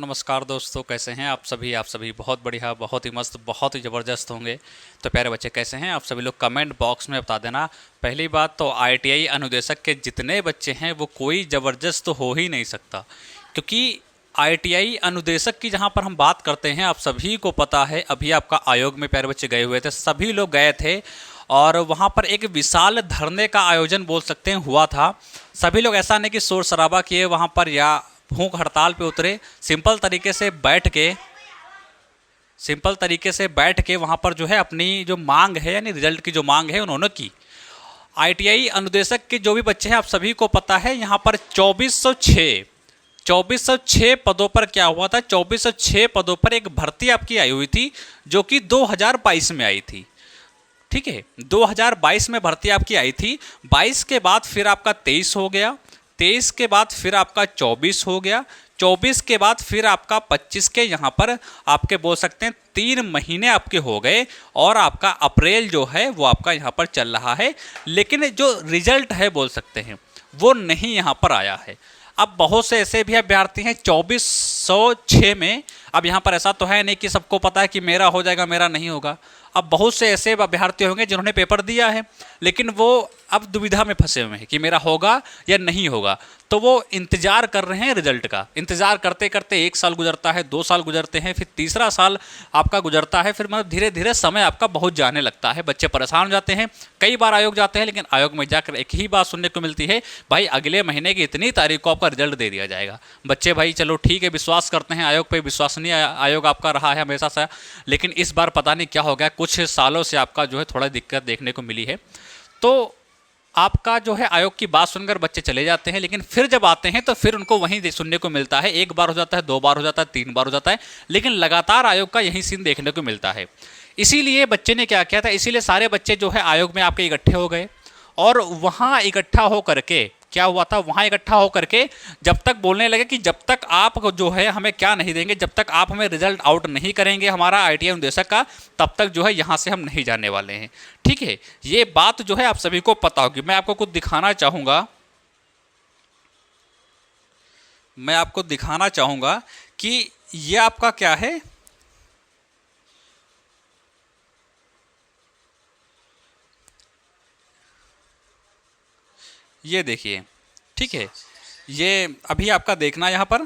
नमस्कार दोस्तों, कैसे हैं आप सभी बहुत बढ़िया, बहुत ही मस्त, बहुत ही ज़बरदस्त होंगे। तो प्यारे बच्चे कैसे हैं आप सभी लोग, कमेंट बॉक्स में बता देना। पहली बात तो आईटीआई अनुदेशक के जितने बच्चे हैं वो कोई ज़बरदस्त तो हो ही नहीं सकता, क्योंकि आईटीआई अनुदेशक की जहाँ पर हम बात करते हैं, आप सभी को पता है अभी आपका आयोग में प्यारे बच्चे गए हुए थे, सभी लोग गए थे और वहाँ पर एक विशाल धरने का आयोजन बोल सकते हैं हुआ था। सभी लोग ऐसा नहीं कि शोर शराबा किए वहाँ पर या भूख हड़ताल पे उतरे, सिंपल तरीके से बैठ के वहाँ पर जो है अपनी जो मांग है यानी रिजल्ट की जो मांग है उन्होंने की। आईटीआई अनुदेशक के जो भी बच्चे हैं आप सभी को पता है यहाँ पर 2406 पदों पर क्या हुआ था, 2406 पदों पर एक भर्ती आपकी आई हुई थी जो कि 2022 में आई थी। ठीक है, 2022 में भर्ती आपकी आई थी। 22 के बाद फिर आपका 23 हो गया, 23 के बाद फिर आपका 24 हो गया, 24 के बाद फिर आपका 25 के यहाँ पर आपके बोल सकते हैं 3 महीने आपके हो गए और आपका अप्रैल जो है वो आपका यहाँ पर चल रहा है, लेकिन जो रिजल्ट है बोल सकते हैं वो नहीं यहाँ पर आया है। अब बहुत से ऐसे भी अभ्यर्थी हैं 2406 में। अब यहाँ पर ऐसा तो है नहीं कि सबको पता है कि मेरा हो जाएगा मेरा नहीं होगा। अब बहुत से ऐसे अभ्यर्थी होंगे जिन्होंने पेपर दिया है लेकिन वो अब दुविधा में फंसे हुए हैं कि मेरा होगा या नहीं होगा, तो वो इंतज़ार कर रहे हैं रिजल्ट का। इंतज़ार करते करते 1 साल गुजरता है, 2 साल गुजरते हैं, फिर तीसरा साल आपका गुजरता है, फिर मतलब धीरे धीरे समय आपका बहुत जाने लगता है। बच्चे परेशान हो जाते हैं, कई बार आयोग जाते हैं लेकिन आयोग में जाकर एक ही बात सुनने को मिलती है, भाई अगले महीने की इतनी तारीख को आपका रिजल्ट दे दिया जाएगा। बच्चे भाई चलो ठीक है, विश्वास करते हैं आयोग पर, विश्वसनीय आयोग आपका रहा है हमेशा से, लेकिन इस बार पता नहीं क्या हो गया, कुछ सालों से आपका जो है थोड़ा दिक्कत देखने को मिली है। तो आपका जो है आयोग की बात सुनकर बच्चे चले जाते हैं, लेकिन फिर जब आते हैं तो फिर उनको वहीं सुनने को मिलता है। 1 बार हो जाता है, 2 बार हो जाता है, 3 बार हो जाता है, लेकिन लगातार आयोग का यही सीन देखने को मिलता है। इसीलिए बच्चे ने क्या किया था, इसीलिए सारे बच्चे जो है आयोग में आपके इकट्ठे हो गए और वहाँ इकट्ठा हो करके क्या हुआ था, वहाँ इकट्ठा हो करके जब तक बोलने लगे कि जब तक आप जो है हमें क्या नहीं देंगे, जब तक आप हमें रिजल्ट आउट नहीं करेंगे हमारा आईटीआई अनुदेशक का, तब तक जो है यहाँ से हम नहीं जाने वाले हैं। ठीक है, ये बात जो है आप सभी को पता होगी। मैं आपको कुछ दिखाना चाहूँगा, कि ये आपका क्या है, ये देखिए। ठीक है, ये अभी आपका देखना यहाँ पर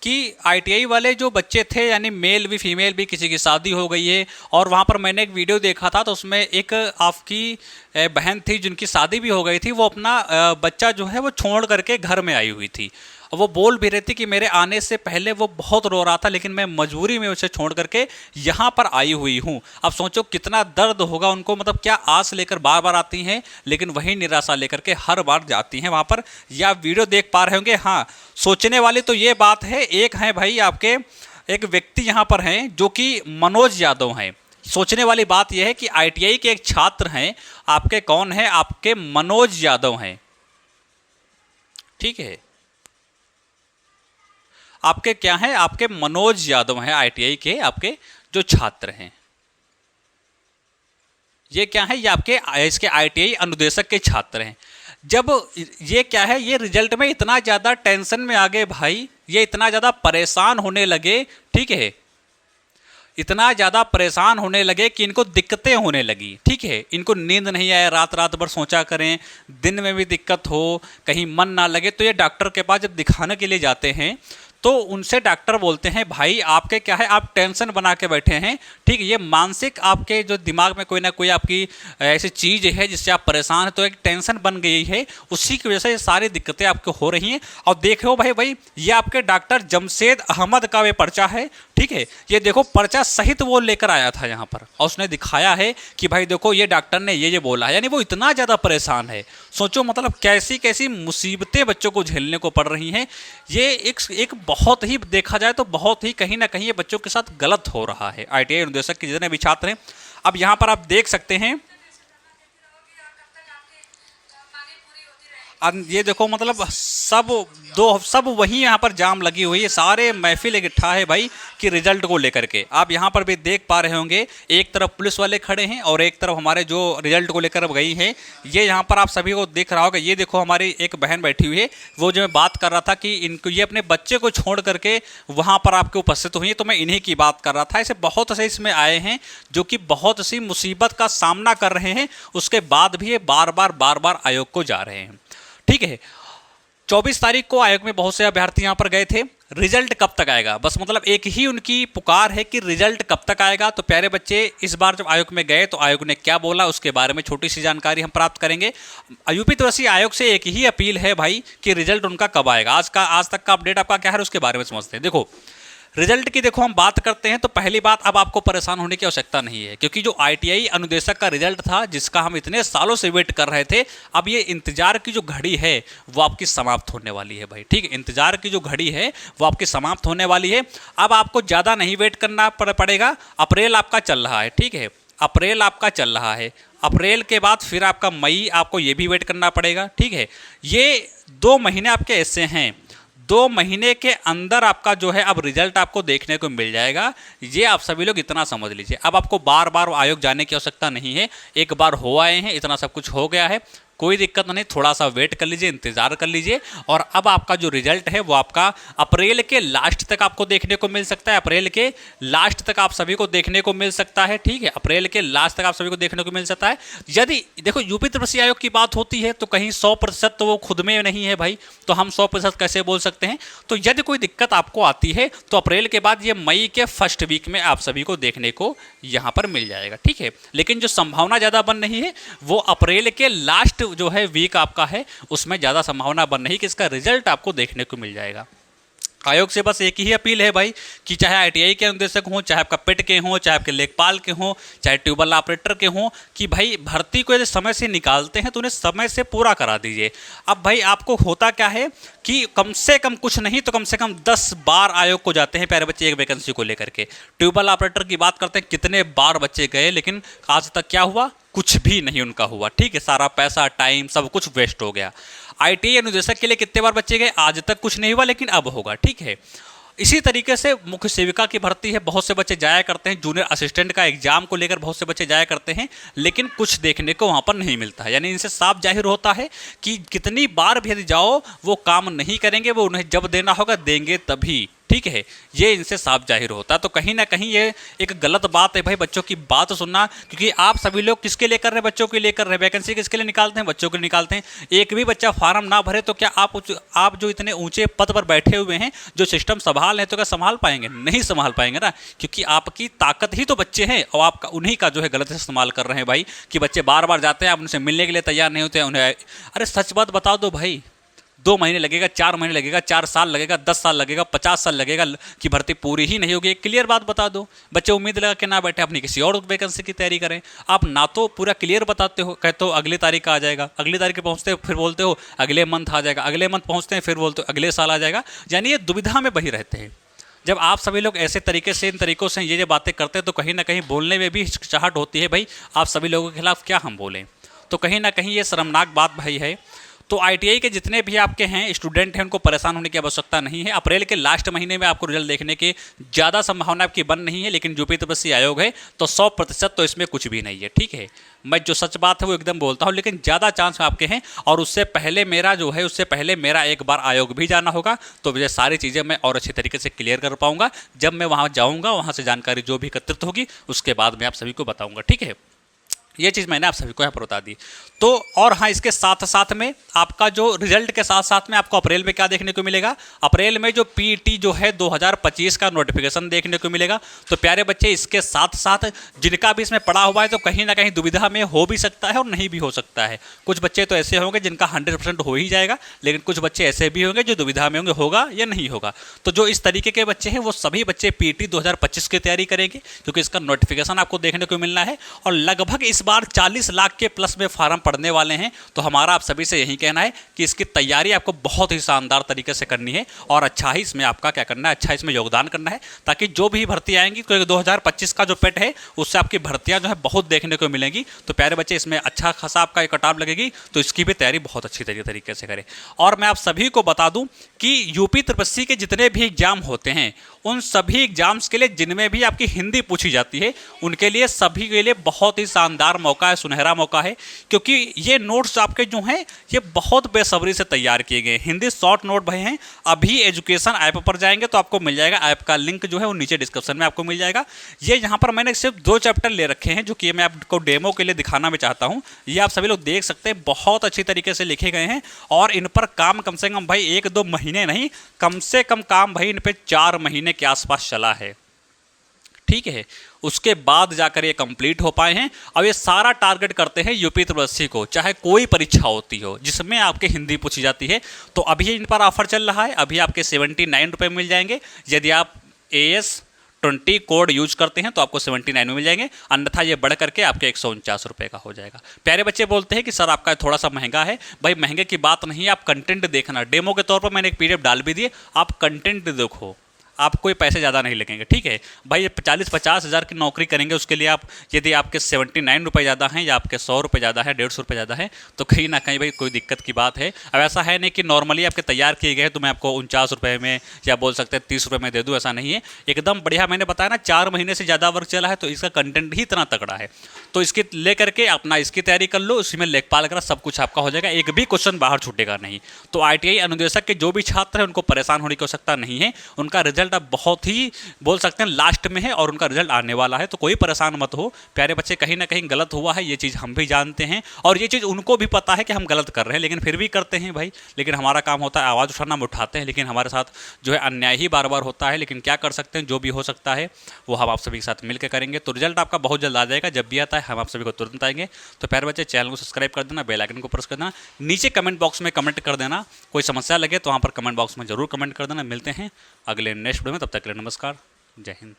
कि आईटीआई वाले जो बच्चे थे यानी मेल भी फीमेल भी, किसी की शादी हो गई है। और वहाँ पर मैंने एक वीडियो देखा था तो उसमें एक आपकी बहन थी जिनकी शादी भी हो गई थी, वो अपना बच्चा जो है वो छोड़ करके घर में आई हुई थी। वो बोल भी रही थी कि मेरे आने से पहले वो बहुत रो रहा था लेकिन मैं मजबूरी में उसे छोड़ करके यहाँ पर आई हुई हूँ। अब सोचो कितना दर्द होगा उनको, मतलब क्या आस लेकर बार बार आती हैं लेकिन वही निराशा लेकर के हर बार जाती हैं वहाँ पर। या वीडियो देख पा रहे होंगे। हाँ, सोचने वाली तो ये बात है, एक है भाई आपके एक व्यक्ति यहाँ पर हैं जो कि मनोज यादव हैं। सोचने वाली बात यह है कि आईटीआई के एक छात्र हैं आपके, कौन है, आपके मनोज यादव हैं। ठीक है, आपके क्या हैं, आपके मनोज यादव हैं आईटीआई के आपके जो छात्र हैं। ये क्या है, ये आपके इसके आईटीआई अनुदेशक के छात्र हैं। जब ये क्या है, ये रिजल्ट में इतना ज़्यादा टेंशन में आ गए भाई, ये इतना ज़्यादा परेशान होने लगे। ठीक है, इतना ज़्यादा परेशान होने लगे कि इनको दिक्कतें होने लगी। ठीक है, इनको नींद नहीं आए, रात रात भर सोचा करें, दिन में भी दिक्कत हो, कहीं मन ना लगे, तो ये डॉक्टर के पास जब दिखाने के लिए जाते हैं तो उनसे डॉक्टर बोलते हैं भाई आपके क्या है, आप टेंशन बना के बैठे हैं। ठीक है, ये मानसिक आपके जो दिमाग में कोई ना कोई आपकी ऐसी चीज़ है जिससे आप परेशान हैं, तो एक टेंशन बन गई है, उसी की वजह से ये सारी दिक्कतें आपको हो रही हैं। और देखो भाई ये आपके डॉक्टर जमशेद अहमद का वे पर्चा है। ठीक है, ये देखो पर्चा सहित वो लेकर आया था यहाँ पर और उसने दिखाया है कि भाई देखो ये डॉक्टर ने ये बोला है, यानी वो इतना ज़्यादा परेशान है। सोचो मतलब कैसी कैसी मुसीबतें बच्चों को झेलने को पड़ रही हैं। ये एक बहुत ही देखा जाए तो बहुत ही कहीं ना कहीं ये बच्चों के साथ गलत हो रहा है। आईटीआई अनुदेशक के जितने भी छात्र हैं, अब यहाँ पर आप देख सकते हैं, ये देखो मतलब सब वही यहाँ पर जाम लगी हुई है, सारे महफिल इकट्ठा है भाई कि रिजल्ट को लेकर के। आप यहाँ पर भी देख पा रहे होंगे, एक तरफ पुलिस वाले खड़े हैं और एक तरफ हमारे जो रिजल्ट को लेकर गई है, ये यहाँ पर आप सभी को दिख रहा होगा। ये देखो हमारी एक बहन बैठी हुई है, वो जो मैं बात कर रहा था कि इनको ये अपने बच्चे को छोड़ करके वहाँ पर आपके उपस्थित हुई है, तो मैं इन्हीं की बात कर रहा था। ऐसे बहुत से इसमें आए हैं जो कि बहुत सी मुसीबत का सामना कर रहे हैं, उसके बाद भी ये बार बार आयोग को जा रहे हैं। ठीक है, 24 तारीख को आयोग में बहुत से अभ्यर्थी यहाँ पर गए थे। रिजल्ट कब तक आएगा, बस मतलब एक ही उनकी पुकार है कि रिजल्ट कब तक आएगा। तो प्यारे बच्चे, इस बार जब आयोग में गए तो आयोग ने क्या बोला उसके बारे में छोटी सी जानकारी हम प्राप्त करेंगे। यूपी त्रिपसी आयोग से एक ही अपील है भाई कि रिजल्ट उनका कब आएगा। आज तक का अपडेट आपका क्या है उसके बारे में समझते हैं। देखो रिजल्ट की देखो हम बात करते हैं तो पहली बात, अब आपको परेशान होने की आवश्यकता नहीं है, क्योंकि जो आईटीआई अनुदेशक का रिजल्ट था जिसका हम इतने सालों से वेट कर रहे थे, अब ये इंतजार की जो घड़ी है वो आपकी समाप्त होने वाली है भाई। ठीक है, इंतजार की जो घड़ी है वो आपकी समाप्त होने वाली है। अब आपको ज़्यादा नहीं वेट करना पड़ेगा। अप्रैल आपका चल रहा है, ठीक है, अप्रैल आपका चल रहा है। अप्रैल के बाद फिर आपका मई, आपको ये भी वेट करना पड़ेगा। ठीक है, ये 2 महीने आपके ऐसे हैं, 2 महीने के अंदर आपका जो है अब रिजल्ट आपको देखने को मिल जाएगा। ये आप सभी लोग इतना समझ लीजिए। अब आपको बार बार आयोग जाने की आवश्यकता नहीं है, एक बार हो आए हैं, इतना सब कुछ हो गया है, कोई दिक्कत नहीं, थोड़ा सा वेट कर लीजिए, इंतजार कर लीजिए। और अब आपका जो रिजल्ट है वो आपका अप्रैल के लास्ट तक आपको देखने को मिल सकता है। अप्रैल के लास्ट तक आप सभी को देखने को मिल सकता है। ठीक है, अप्रैल के लास्ट तक आप सभी को देखने को मिल सकता है। यदि देखो यूपी त्रिपसी आयोग की बात होती है तो कहीं 100% तो वो खुद में नहीं है भाई, तो हम 100% कैसे बोल सकते हैं। तो यदि कोई दिक्कत आपको आती है तो अप्रैल के बाद ये मई के फर्स्ट वीक में आप सभी को देखने को यहाँ पर मिल जाएगा। ठीक है, लेकिन जो संभावना ज़्यादा बन रही है वो अप्रैल के लास्ट जो है वीक आपका है, उसमें ज़्यादा संभावना बन रही कि इसका रिजल्ट आपको देखने को मिल जाएगा। आयोग से बस एक ही अपील है भाई कि चाहे आईटीआई के अनुदेशक हों, चाहे आपका पेट के हों, चाहे आपके लेखपाल के हों, चाहे ट्यूबवेल ऑपरेटर के हों, कि भाई भर्ती को यदि समय से निकालते हैं तो उन्हें समय से पूरा करा दीजिए। अब भाई आपको होता क्या है कि कम से कम कुछ नहीं तो कम से कम 10 बार आयोग को जाते हैं प्यारे बच्चे एक वैकेंसी को लेकर के। ट्यूबवेल ऑपरेटर की बात करते हैं, कितने बार बच्चे गए लेकिन आज तक क्या हुआ, कुछ भी नहीं उनका हुआ। ठीक है, सारा पैसा टाइम सब कुछ वेस्ट हो गया। आईटीआई अनुदेशक के लिए कितने बार बच्चे गए, आज तक कुछ नहीं हुआ लेकिन अब होगा। ठीक है, इसी तरीके से मुख्य सेविका की भर्ती है, बहुत से बच्चे जाया करते हैं, जूनियर असिस्टेंट का एग्जाम को लेकर बहुत से बच्चे जाया करते हैं लेकिन कुछ देखने को वहाँ पर नहीं मिलता है। यानी इनसे साफ जाहिर होता है कि कितनी बार भी यदि जाओ वो काम नहीं करेंगे, वो उन्हें जब देना होगा देंगे तभी। ठीक है, ये इनसे साफ जाहिर होता है। तो कहीं ना कहीं ये एक गलत बात है भाई, बच्चों की बात सुनना, क्योंकि आप सभी लोग किसके लिए कर रहे हैं, बच्चों के लिए कर रहे हैं। वैकेंसी किसके लिए निकालते हैं, बच्चों के लिए निकालते हैं। एक भी बच्चा फार्म ना भरे तो क्या आप जो इतने ऊंचे पद पर बैठे हुए हैं, जो सिस्टम संभाल हैं, तो क्या संभाल पाएंगे, नहीं संभाल पाएंगे ना, क्योंकि आपकी ताकत ही तो बच्चे हैं और आप उन्हीं का जो है गलत इस्तेमाल कर रहे हैं भाई। कि बच्चे बार बार जाते हैं, आप उनसे मिलने के लिए तैयार नहीं होते हैं उन्हें। अरे सच बात बता दो भाई, 2 महीने लगेगा, 4 महीने लगेगा, 4 साल लगेगा, 10 साल लगेगा, 50 साल लगेगा कि भर्ती पूरी ही नहीं होगी। एक क्लियर बात बता दो, बच्चे उम्मीद लगा के ना बैठे, अपनी किसी और वैकेंसी की तैयारी करें। आप ना तो पूरा क्लियर बताते हो, कहते हो अगली तारीख आ जाएगा, अगली तारीख पहुँचते हो फिर बोलते हो अगले मंथ आ जाएगा, अगले मंथ पहुँचते हैं फिर बोलते हो अगले साल आ जाएगा। यानी ये दुविधा में बही रहते हैं। जब आप सभी लोग ऐसे तरीके से इन तरीक़ों से ये बातें करते हैं तो कहीं ना कहीं बोलने में भी हिचकिचाहट होती है भाई, आप सभी लोगों के खिलाफ क्या हम बोलें। तो कहीं ना कहीं ये शर्मनाक बात भाई है। तो आईटीआई के जितने भी आपके हैं स्टूडेंट हैं, उनको परेशान होने की आवश्यकता नहीं है। अप्रैल के लास्ट महीने में आपको रिजल्ट देखने की ज़्यादा संभावना आपकी बन नहीं है, लेकिन यूपी त्रिपसी आयोग है तो 100% तो इसमें कुछ भी नहीं है। ठीक है, मैं जो सच बात है वो एकदम बोलता हूँ, लेकिन ज़्यादा चांस आपके हैं। और उससे पहले मेरा एक बार आयोग भी जाना होगा, तो मुझे सारी चीज़ें मैं और अच्छी तरीके से क्लियर कर पाऊँगा। जब मैं वहाँ जाऊँगा, वहाँ से जानकारी जो भी एकत्रित होगी उसके बाद मैं आप सभी को बताऊँगा। ठीक है, ये चीज़ मैंने आप सभी को यहाँ पर बता दी। तो और हाँ, इसके साथ साथ में आपका जो रिजल्ट के साथ साथ में आपको अप्रैल में क्या देखने को मिलेगा, अप्रैल में जो पीईटी जो है 2025 का नोटिफिकेशन देखने को मिलेगा। तो प्यारे बच्चे, इसके साथ साथ जिनका भी इसमें पड़ा हुआ है तो कहीं ना कहीं दुविधा में हो भी सकता है और नहीं भी हो सकता है। कुछ बच्चे तो ऐसे होंगे जिनका 100% हो ही जाएगा, लेकिन कुछ बच्चे ऐसे भी होंगे जो दुविधा में होंगे, होगा या नहीं होगा। तो जो इस तरीके के बच्चे हैं वो सभी बच्चे पीईटी 2025 की तैयारी करेंगे, क्योंकि इसका नोटिफिकेशन आपको देखने को मिलना है। और लगभग इस बार 40 लाख के प्लस में फार्म पड़ने वाले हैं। तो हमारा आप सभी से यही कहना है कि इसकी तैयारी आपको बहुत ही शानदार तरीके से करनी है और अच्छा ही इसमें आपका क्या करना है, अच्छा इसमें योगदान करना है, ताकि जो भी भर्ती आएंगी क्योंकि 2025 का जो पेट है उससे आपकी भर्तियां जो है बहुत देखने को मिलेंगी। तो प्यारे बच्चे इसमें अच्छा खासा आपका कटाव लगेगी, तो इसकी भी तैयारी बहुत अच्छी तरीके से करें। और मैं आप सभी को बता दूं कि यूपी त्रिपस्सी के जितने भी एग्जाम होते हैं उन सभी एग्जाम्स के लिए जिनमें भी आपकी हिंदी पूछी जाती है उनके लिए सभी के लिए बहुत ही शानदार मौका है, सुनहरा मौका है, क्योंकि ये नोट्स आपके जो हैं ये बहुत बेसब्री से तैयार किए गए हैं। हिंदी शॉर्ट नोट भरे हैं। अभी एजुकेशन ऐप पर जाएंगे तो आपको मिल जाएगा, ऐप का लिंक जो है वो नीचे डिस्क्रिप्शन में आपको मिल जाएगा। ये यहाँ पर मैंने सिर्फ 2 चैप्टर ले रखे हैं जो कि मैं आपको डेमो के लिए दिखाना भी चाहता हूँ। ये आप सभी लोग देख सकते हैं, बहुत अच्छी तरीके से लिखे गए हैं और इन पर काम कम से कम भाई 1-2 महीने नहीं, कम से कम काम भाई इन पे 4 महीने के आसपास चला है। ठीक है, उसके बाद जाकर ये कंप्लीट हो पाए हैं। अब ये सारा टारगेट करते हैं यूपी त्रिपस्सी को, चाहे कोई परीक्षा होती हो जिसमें आपके हिंदी पूछी जाती है। तो अभी इन पर ऑफर चल रहा है, अभी आपके 79 रुपये मिल जाएंगे। यदि आप AS20 कोड यूज करते हैं तो आपको 79 में मिल जाएंगे, अन्यथा ये बढ़ करके आपके 149 रुपये का हो जाएगा। प्यारे बच्चे बोलते हैं कि सर आपका थोड़ा सा महंगा है। भाई महंगे की बात नहीं है, आप कंटेंट देखना। डेमो के तौर पर मैंने एक PDF डाल भी दिए, आप कंटेंट देखो, आप कोई पैसे ज़्यादा नहीं लगेंगे। ठीक है भाई, ये 40-50 हज़ार की नौकरी करेंगे, उसके लिए आप यदि आपके 79 रुपये ज़्यादा हैं या आपके 100 रुपये ज़्यादा है, 150 रुपये ज़्यादा है, तो कहीं ना कहीं भाई कोई दिक्कत की बात है। अब ऐसा है नहीं कि नॉर्मली आपके तैयार किए गए तो मैं आपको 49 रुपये में या बोल सकते हैं 30 रुपये में दे दूँ, ऐसा नहीं है। एकदम बढ़िया, मैंने बताया ना 4 महीने से ज़्यादा वर्क चला है तो इसका कंटेंट ही इतना तगड़ा है। तो इसकी ले करके अपना इसकी तैयारी कर लो, उसी में लेखपाल वगैरह सब कुछ आपका हो जाएगा, एक भी क्वेश्चन बाहर छूटेगा नहीं। तो ITI अनुदेशक के जो भी छात्र हैं उनको परेशान होने की आवश्यकता नहीं है, उनका रिजल्ट अब बहुत ही बोल सकते हैं लास्ट में है और उनका रिजल्ट आने वाला है। तो कोई परेशान मत हो प्यारे बच्चे, कहीं ना कहीं गलत हुआ है, ये चीज़ हम भी जानते हैं और ये चीज़ उनको भी पता है कि हम गलत कर रहे हैं, लेकिन फिर भी करते हैं भाई। लेकिन हमारा काम होता है आवाज़ उठाना, हम उठाते हैं, लेकिन हमारे साथ जो है अन्याय ही बार बार होता है। लेकिन क्या कर सकते हैं, जो भी हो सकता है वो हम आप सभी के साथ मिलकर करेंगे। तो रिजल्ट आपका बहुत जल्द आ जाएगा, जब भी आता है हम आप सभी को तुरंत आएंगे। तो प्यारे बच्चे चैनल को सब्सक्राइब कर देना, बेल आइकन को प्रेस कर देना, नीचे कमेंट बॉक्स में कमेंट कर देना, कोई समस्या लगे तो वहाँ पर कमेंट बॉक्स में जरूर कमेंट कर देना। मिलते हैं अगले नेक्स्ट वीडियो में, तब तक के लिए नमस्कार, जय हिंद।